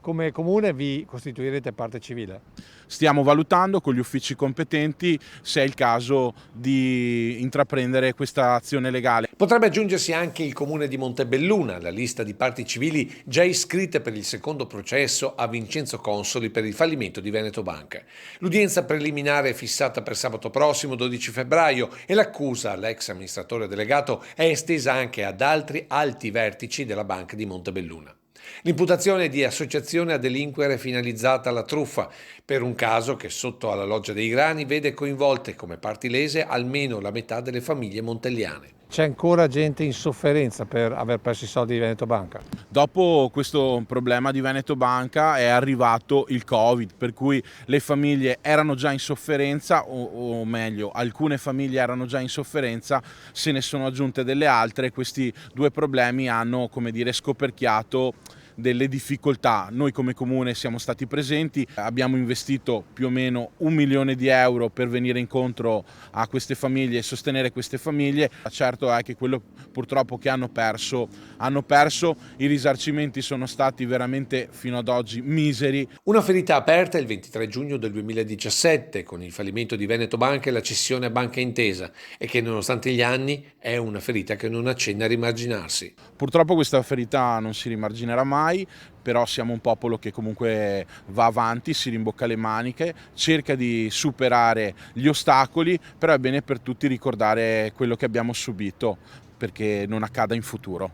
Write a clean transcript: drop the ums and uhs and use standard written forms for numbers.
come comune vi costituirete parte civile? Stiamo valutando con gli uffici competenti se è il caso di intraprendere questa azione legale. Potrebbe aggiungersi anche il comune di Montebelluna alla lista di parti civili già iscritte per il secondo processo a Vincenzo Consoli per il fallimento di Veneto Banca. L'udienza preliminare è fissata per sabato prossimo 12 febbraio e l'accusa all'ex amministratore delegato è estesa anche ad altri alti vertici della Banca di Montebelluna. L'imputazione è di associazione a delinquere finalizzata alla truffa, per un caso che sotto alla Loggia dei Grani vede coinvolte come parti lese almeno la metà delle famiglie montelliane. C'è ancora gente in sofferenza per aver perso i soldi di Veneto Banca? Dopo questo problema di Veneto Banca è arrivato il Covid, per cui le famiglie erano già in sofferenza, o meglio, alcune famiglie erano già in sofferenza, se ne sono aggiunte delle altre. Questi due problemi hanno, come dire, scoperchiato delle difficoltà. Noi come comune siamo stati presenti, abbiamo investito più o meno 1 milione di euro per venire incontro a queste famiglie e sostenere queste famiglie. Certo è che quello purtroppo che hanno perso, i risarcimenti sono stati veramente fino ad oggi miseri. Una ferita aperta il 23 giugno del 2017 con il fallimento di Veneto Banca e la cessione a Banca Intesa e che nonostante gli anni è una ferita che non accenna a rimarginarsi. Purtroppo questa ferita non si rimarginerà mai, però siamo un popolo che comunque va avanti, si rimbocca le maniche, cerca di superare gli ostacoli, però è bene per tutti ricordare quello che abbiamo subito perché non accada in futuro.